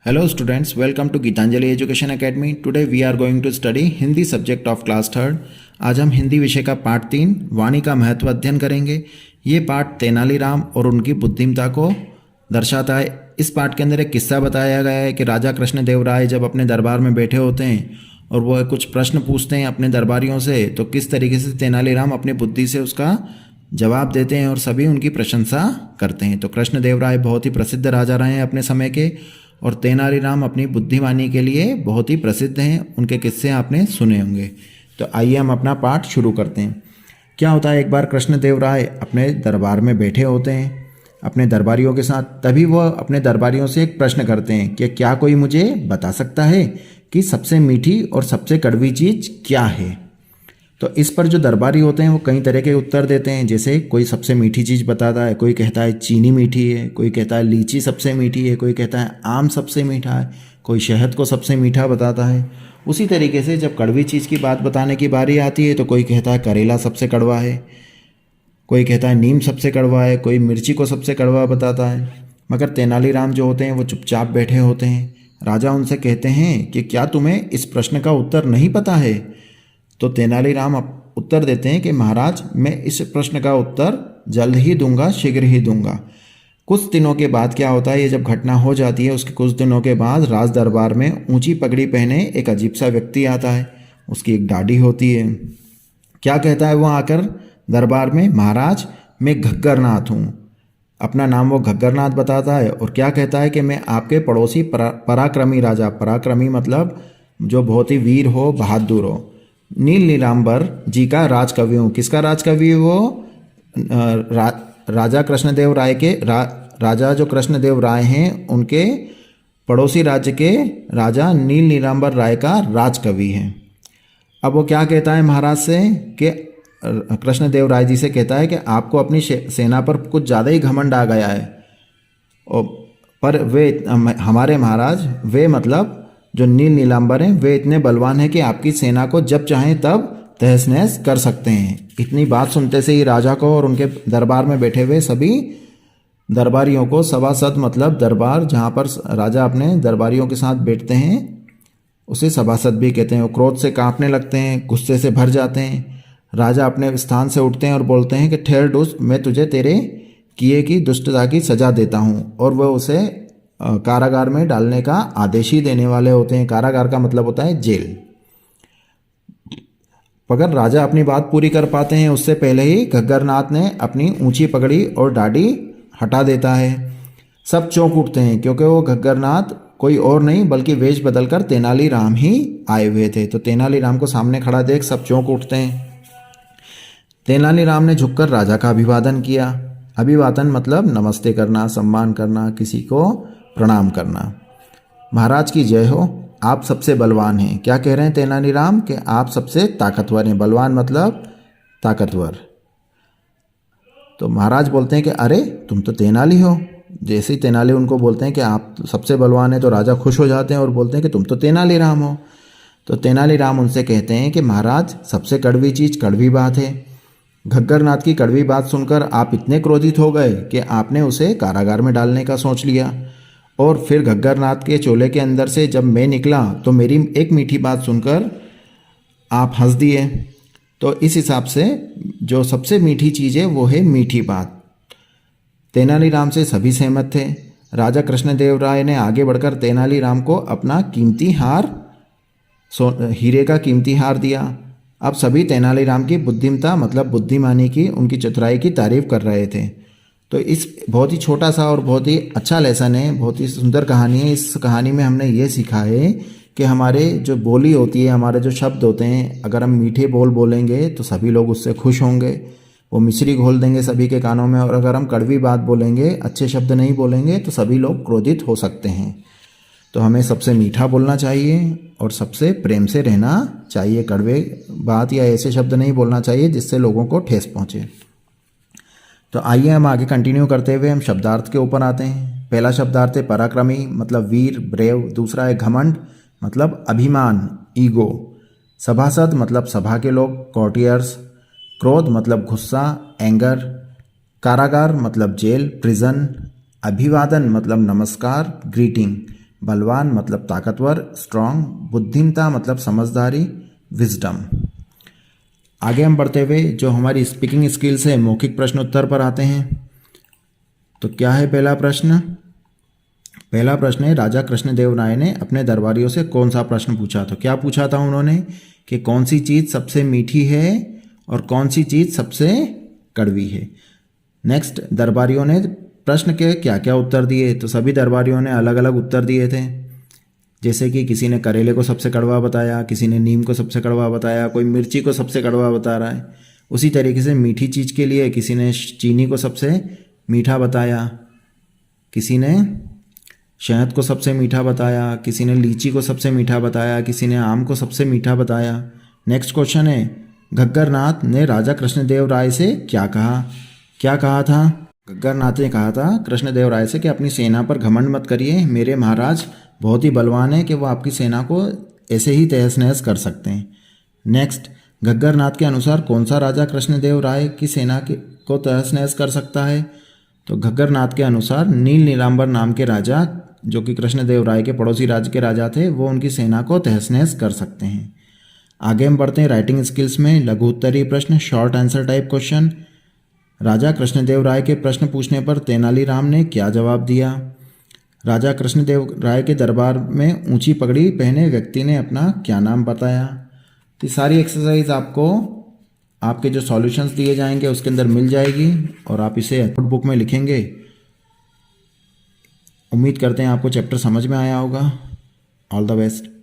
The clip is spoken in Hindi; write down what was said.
Hello students, welcome to Gitanjali Education Academy. Today we are going to study Hindi subject of class third. आज हम हिंदी विषय का पाठ 3 वाणी का महत्व अध्ययन करेंगे। ये पाठ तेनालीराम और उनकी बुद्धिमत्ता को दर्शाता है। इस पाठ के अंदर एक किस्सा बताया गया है कि राजा कृष्णदेव राय जब अपने दरबार में बैठे होते हैं और वह कुछ प्रश्न पूछते हैं अपने दरबारियों से, तो किस तरीके से तेनालीराम अपनी बुद्धि से उसका जवाब देते हैं और सभी उनकी प्रशंसा करते हैं। तो कृष्णदेव राय बहुत ही प्रसिद्ध राजा रहे हैं अपने समय के, और तेनालीराम अपनी बुद्धिमानी के लिए बहुत ही प्रसिद्ध हैं। उनके किस्से आपने सुने होंगे। तो आइए हम अपना पाठ शुरू करते हैं। क्या होता है, एक बार कृष्णदेव राय अपने दरबार में बैठे होते हैं अपने दरबारियों के साथ। तभी वह अपने दरबारियों से एक प्रश्न करते हैं कि क्या कोई मुझे बता सकता है कि सबसे मीठी और सबसे कड़वी चीज़ क्या है। तो इस पर जो दरबारी होते हैं वो कई तरह के उत्तर देते हैं। जैसे कोई सबसे मीठी चीज़ बताता है, कोई कहता है चीनी मीठी है, कोई कहता है लीची सबसे मीठी है, कोई कहता है आम सबसे मीठा है, कोई शहद को सबसे मीठा बताता है। उसी तरीके से जब कड़वी चीज़ की बात बताने की बारी आती है तो कोई कहता है करेला सबसे कड़वा है, कोई कहता है नीम सबसे कड़वा है, कोई मिर्ची को सबसे कड़वा बताता है। मगर तेनालीराम जो होते हैं वो चुपचाप बैठे होते हैं। राजा उनसे कहते हैं कि क्या तुम्हें इस प्रश्न का उत्तर नहीं पता है। तो तेनालीराम उत्तर देते हैं कि महाराज, मैं इस प्रश्न का उत्तर जल्द ही दूंगा, शीघ्र ही दूंगा। कुछ दिनों के बाद क्या होता है, ये जब घटना हो जाती है उसके कुछ दिनों के बाद राज दरबार में ऊंची पगड़ी पहने एक अजीब सा व्यक्ति आता है। उसकी एक दाढ़ी होती है। क्या कहता है वो आकर दरबार में, महाराज मैं घग्गरनाथ हूँ। अपना नाम वो घग्गरनाथ बताता है और क्या कहता है कि मैं आपके पड़ोसी पराक्रमी राजा, पराक्रमी मतलब जो बहुत ही वीर हो, बहादुर हो, नील नीलांबर जी का राजकवि हूँ। किसका राजकवि? वो राजा कृष्णदेव राय के राजा जो कृष्णदेव राय हैं उनके पड़ोसी राज्य के राजा नील नीलांबर राय का राजकवि हैं। अब वो क्या कहता है महाराज से कि कृष्णदेव राय जी से कहता है कि आपको अपनी सेना पर कुछ ज़्यादा ही घमंड आ गया है। और पर वे हमारे महाराज, वे मतलब जो नील नीलांबर हैं, वे इतने बलवान हैं कि आपकी सेना को जब चाहें तब तहस नहस कर सकते हैं। इतनी बात सुनते से ही राजा को और उनके दरबार में बैठे हुए सभी दरबारियों को, सभासद मतलब दरबार जहाँ पर राजा अपने दरबारियों के साथ बैठते हैं उसे सभासद भी कहते हैं। वो क्रोध से कांपने लगते हैं, गुस्से से भर जाते हैं। राजा अपने स्थान से उठते हैं और बोलते हैं कि ठहर दुष्ट, मैं तुझे तेरे किए की दुष्टता की सजा देता हूँ। और वह उसे कारागार में डालने का आदेश ही देने वाले होते हैं। कारागार का मतलब होता है जेल। मगर राजा अपनी बात पूरी कर पाते हैं उससे पहले ही घग्गरनाथ ने अपनी ऊंची पगड़ी और दाढ़ी हटा देता है। सब चौंक उठते हैं क्योंकि वो घग्गरनाथ कोई और नहीं बल्कि वेश बदलकर तेनालीराम ही आए हुए थे। तो तेनालीराम को सामने खड़ा देख सब चौंक उठते हैं। तेनालीराम ने झुककर राजा का अभिवादन किया। अभिवादन मतलब नमस्ते करना, सम्मान करना, किसी को प्रणाम करना। महाराज की जय हो, आप सबसे बलवान हैं। क्या कह रहे हैं तेनालीराम कि आप सबसे ताकतवर हैं। बलवान मतलब ताकतवर। तो महाराज बोलते हैं कि अरे तुम तो तेनाली हो। जैसे ही तेनाली उनको बोलते हैं कि आप सबसे बलवान हैं तो राजा खुश हो जाते हैं और बोलते हैं कि तुम तो तेनालीराम हो। तो तेनालीराम उनसे कहते हैं कि महाराज, सबसे कड़वी चीज़ कड़वी बात है। घग्गरनाथ की कड़वी बात सुनकर आप इतने क्रोधित हो गए कि आपने उसे कारागार में डालने का सोच लिया। और फिर घग्गरनाथ के चोले के अंदर से जब मैं निकला तो मेरी एक मीठी बात सुनकर आप हंस दिए। तो इस हिसाब से जो सबसे मीठी चीज़ है वो है मीठी बात। तेनालीराम से सभी सहमत थे। राजा कृष्णदेव राय ने आगे बढ़कर तेनालीराम को अपना कीमती हार, हीरे का कीमती हार दिया। अब सभी तेनालीराम की बुद्धिमत्ता मतलब बुद्धिमानी की, उनकी चतुराई की तारीफ कर रहे थे। तो इस बहुत ही छोटा सा और बहुत ही अच्छा लेसन है, बहुत ही सुंदर कहानी है। इस कहानी में हमने ये सीखा है कि हमारे जो बोली होती है, हमारे जो शब्द होते हैं, अगर हम मीठे बोल बोलेंगे तो सभी लोग उससे खुश होंगे, वो मिश्री घोल देंगे सभी के कानों में। और अगर हम कड़वी बात बोलेंगे, अच्छे शब्द नहीं बोलेंगे तो सभी लोग क्रोधित हो सकते हैं। तो हमें सबसे मीठा बोलना चाहिए और सबसे प्रेम से रहना चाहिए। कड़वे बात या ऐसे शब्द नहीं बोलना चाहिए जिससे लोगों को ठेस पहुँचे। तो आइए हम आगे कंटिन्यू करते हुए हम शब्दार्थ के ऊपर आते हैं। पहला शब्दार्थ है पराक्रमी मतलब वीर, ब्रेव। दूसरा है घमंड मतलब अभिमान, ईगो। सभासद मतलब सभा के लोग, कॉर्टियर्स। क्रोध मतलब गुस्सा, एंगर। कारागार मतलब जेल, प्रिजन। अभिवादन मतलब नमस्कार, ग्रीटिंग। बलवान मतलब ताकतवर, स्ट्रांग, बुद्धिमता मतलब समझदारी, विजडम। आगे हम बढ़ते हुए जो हमारी स्पीकिंग स्किल्स है मौखिक प्रश्न उत्तर पर आते हैं। तो क्या है पहला प्रश्न? पहला प्रश्न है, राजा कृष्णदेव राय ने अपने दरबारियों से कौन सा प्रश्न पूछा? तो क्या पूछा था उन्होंने कि कौन सी चीज़ सबसे मीठी है और कौन सी चीज़ सबसे कड़वी है। नेक्स्ट, दरबारियों ने प्रश्न के क्या क्या उत्तर दिए? तो सभी दरबारियों ने अलग अलग उत्तर दिए थे, जैसे कि किसी ने करेले को सबसे कड़वा बताया, किसी ने नीम को सबसे कड़वा बताया, कोई मिर्ची को सबसे कड़वा बता रहा है। उसी तरीके से मीठी चीज़ के लिए किसी ने चीनी को सबसे मीठा बताया, किसी ने शहद को सबसे मीठा बताया, किसी ने लीची को सबसे मीठा बताया, किसी ने आम को सबसे मीठा बताया। नेक्स्ट क्वेश्चन है, घग्गर नाथ ने राजा कृष्णदेव राय से क्या कहा? क्या कहा था? घग्गर नाथ ने कहा था कृष्णदेव राय से कि अपनी सेना पर घमंड मत करिए, मेरे महाराज बहुत ही बलवान है कि वो आपकी सेना को ऐसे ही तहस नहस कर सकते हैं। नेक्स्ट, घग्गर नाथ के अनुसार कौन सा राजा कृष्णदेव राय की सेना को तहस नहस कर सकता है? तो घग्गर नाथ के अनुसार नील नीलांबर नाम के राजा, जो कि कृष्णदेव राय के पड़ोसी राज्य के राजा थे, वो उनकी सेना को तहस नहस कर सकते हैं। आगे हम बढ़ते हैं राइटिंग स्किल्स में। लघु उत्तरीय प्रश्न, शॉर्ट आंसर टाइप क्वेश्चन। राजा कृष्णदेव राय के प्रश्न पूछने पर तेनालीराम ने क्या जवाब दिया? राजा कृष्णदेव राय के दरबार में ऊंची पगड़ी पहने व्यक्ति ने अपना क्या नाम बताया? तो सारी एक्सरसाइज आपको आपके जो सॉल्यूशंस दिए जाएंगे उसके अंदर मिल जाएगी और आप इसे नोटबुक में लिखेंगे। उम्मीद करते हैं आपको चैप्टर समझ में आया होगा। All the best.